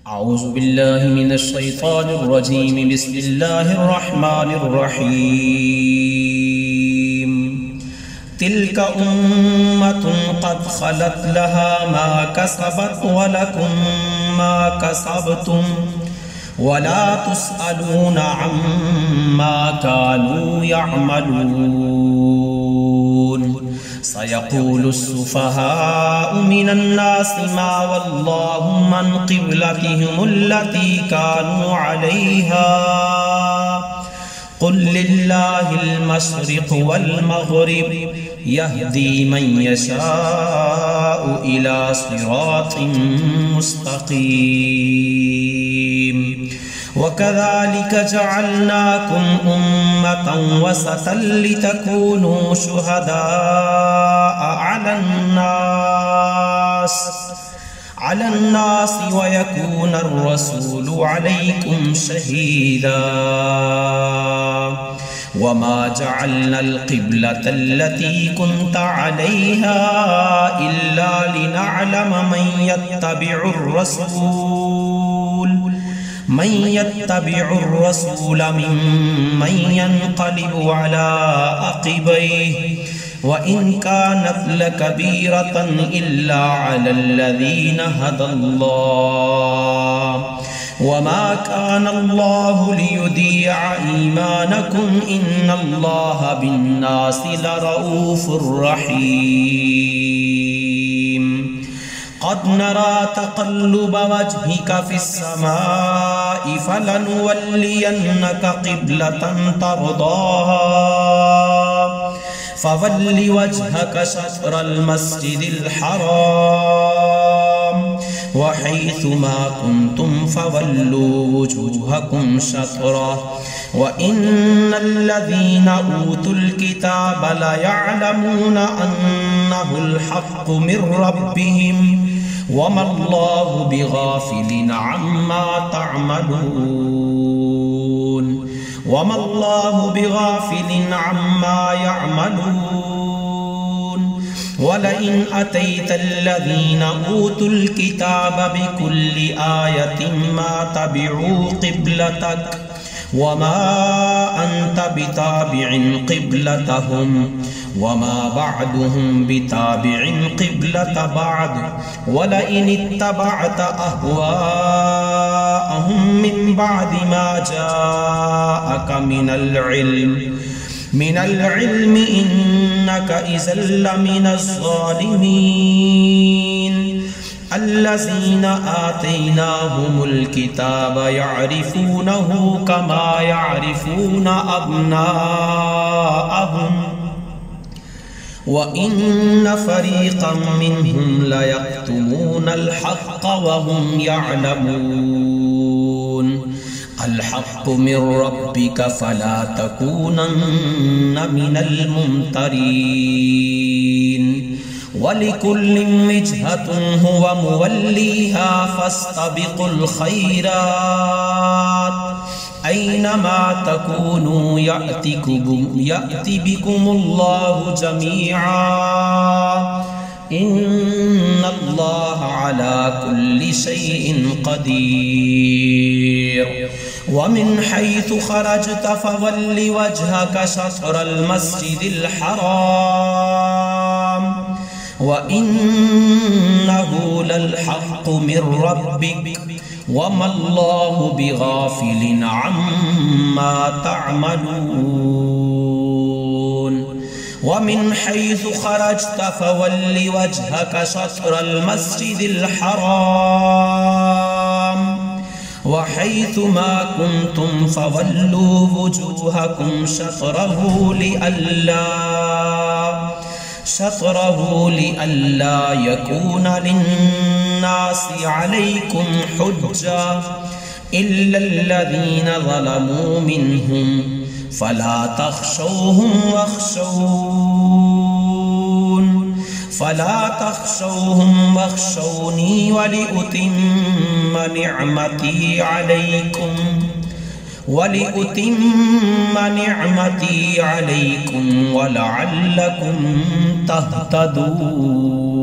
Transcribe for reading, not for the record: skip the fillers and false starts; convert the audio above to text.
أعوذ بالله من الشيطان الرجيم بسم الله الرحمن الرحيم تلك أمة قد خلت لها ما كسبت ولكم ما كسبتم ولا تسألون عما كانوا يعملون سيقول السفهاء من الناس ما ولاهم عن قبلتهم التي كانوا عليها قل لله المشرق والمغرب يهدي من يشاء إلى صراط مستقيم وكذلك جعلناكم أمة وسطا لتكونوا شهداء على الناس ويكون الرسول عليكم شهيدا وما جعلنا القبلة التي كنت عليها إلا لنعلم من يتبع الرسول ممن ينقلب على عقبيه وإن كانت لكبيرة إلا على الذين هدى الله وما كان الله ليضيع إيمانكم إن الله بالناس لرؤوف رحيم قد نرى تقلب وجهك في السماء فلنولينك قبلة ترضاها فول وجهك شطر المسجد الحرام وحيث ما كنتم فولوا وجوهكم شطره وإن الذين أوتوا الكتاب ليعلمون أنه الحق من ربهم وما الله بغافل عما تعملون وما الله بغافل عما يعملون ولئن أتيت الذين أوتوا الكتاب بكل آية ما تبعوا قبلتك وما أنت بتابع قبلتهم وما بعدهم بتابع قبلة بعد ولئن اتبعت أهواءهم من بعد ما جاءك من العلم إنك إذا لمن الظالمين الذين آتيناهم الكتاب يعرفونه كما يعرفون أبناءهم وإن فريقا منهم ليكتمون الحق وهم يعلمون الحق من ربك فلا تكونن من الممترين ولكل وجهة هو موليها فاستبقوا الخيرات أينما تكونوا يأتي بكم الله جميعا إن الله على كل شيء قدير ومن حيث خرجت فول وجهك شطر المسجد الحرام وإنه للحق من ربك وما الله بغافل عما تعملون ومن حيث خرجت فول وجهك شطر المسجد الحرام وحيث ما كنتم فولوا وجوهكم شطره لئلا يكون للناس عليكم حجة إلا الذين ظلموا منهم فلا تخشوهم واخشوني ولأتم نعمتي عليكم ولعلكم تهتدون.